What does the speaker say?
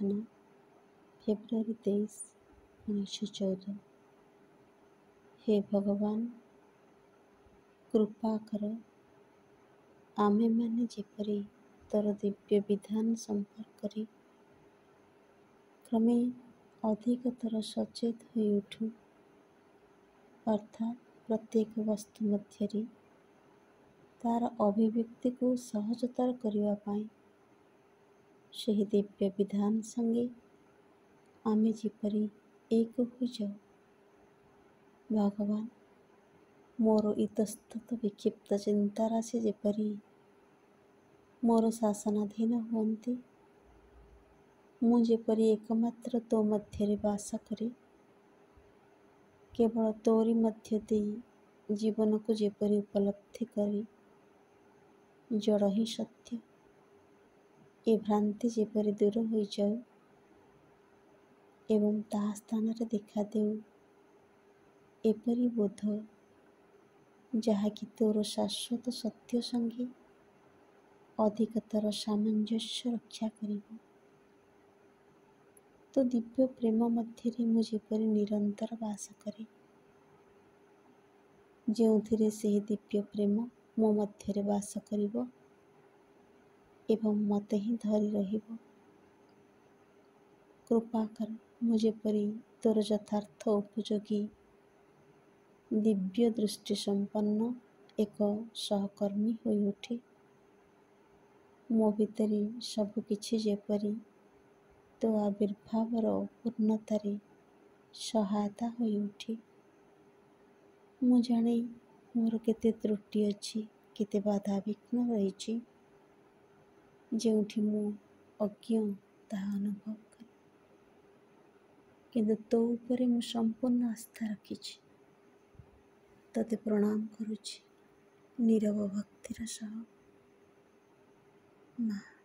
ପ୍ରାର୍ଥନା ଫେବୃଆରୀ 23, 1914। ହେ ଭଗବାନ, କୃପା କର ଆମେମାନେ ଯେପରି ତୋର ଦିବ୍ୟ ବିଧାନ ସମ୍ପର୍କରେ କ୍ରମେ ଅଧିକତର ସଚେତ ହୋଇ ଉଠୁ, ଅର୍ଥାତ୍ ପ୍ରତ୍ୟେକ ବସ୍ତୁ ମଧ୍ୟରେ ତାର ଅଭିବ୍ୟକ୍ତିକୁ ସହଜତର କରିବା ପାଇଁ ସେହି ଦିବ୍ୟ ବିଧାନ ସଙ୍ଗେ ଆମେ ଯେପରି ଏକ ହୋଇଯାଉ। ଭଗବାନ, ମୋର ଇତସ୍ତତ ବିକ୍ଷିପ୍ତ ଚିନ୍ତାରାଶି ଯେପରି ମୋର ଶାସନାଧୀନ ହୁଅନ୍ତି, ମୁଁ ଯେପରି ଏକମାତ୍ର ତୋ ମଧ୍ୟରେ ବାସ କରେ, କେବଳ ତୋରି ମଧ୍ୟ ଦେଇ ଜୀବନକୁ ଯେପରି ଉପଲବ୍ଧି କରେ, ଜଡ଼ ହିଁ ସତ୍ୟ, ଏ ଭ୍ରାନ୍ତି ଯେପରି ଦୂର ହୋଇଯାଉ ଏବଂ ତାହା ସ୍ଥାନରେ ଦେଖାଦେଉ ଏପରି ବୋଧ ଯାହାକି ତୋର ଶାଶ୍ୱତ ସତ୍ୟ ସଙ୍ଗେ ଅଧିକତର ସାମଞ୍ଜସ୍ୟ ରକ୍ଷା କରିବ। ତୋ ଦିବ୍ୟ ପ୍ରେମ ମଧ୍ୟରେ ମୁଁ ଯେପରି ନିରନ୍ତର ବାସ କରେ, ଯେଉଁଥିରେ ସେହି ଦିବ୍ୟ ପ୍ରେମ ମୋ ମଧ୍ୟରେ ବାସ କରିବ ଏବଂ ମୋତେ ହିଁ ଧରି ରହିବ। କୃପା କର ମୁଁ ଯେପରି ତୋର ଯଥାର୍ଥ ଉପଯୋଗୀ ଦିବ୍ୟ ଦୃଷ୍ଟି ସମ୍ପନ୍ନ ଏକ ସହକର୍ମୀ ହୋଇ ଉଠେ। ମୋ ଭିତରେ ସବୁ କିଛି ଯେପରି ତୋ ଆବିର୍ଭାବର ପୂର୍ଣ୍ଣତାରେ ସହାୟତା ହୋଇ ଉଠେ। ମୁଁ ଜାଣେ ମୋର କେତେ ତ୍ରୁଟି ଅଛି, କେତେ ବାଧାବିଘ୍ନ ରହିଛି, ଯେଉଁଠି ମୁଁ ଅଜ୍ଞ ତାହା ଅନୁଭବ କରେ, କିନ୍ତୁ ତୋ ଉପରେ ମୁଁ ସମ୍ପୂର୍ଣ୍ଣ ଆସ୍ଥା ରଖିଛି। ତୋତେ ପ୍ରଣାମ କରୁଛି ନୀରବ ଭକ୍ତିର ସହ। ମା।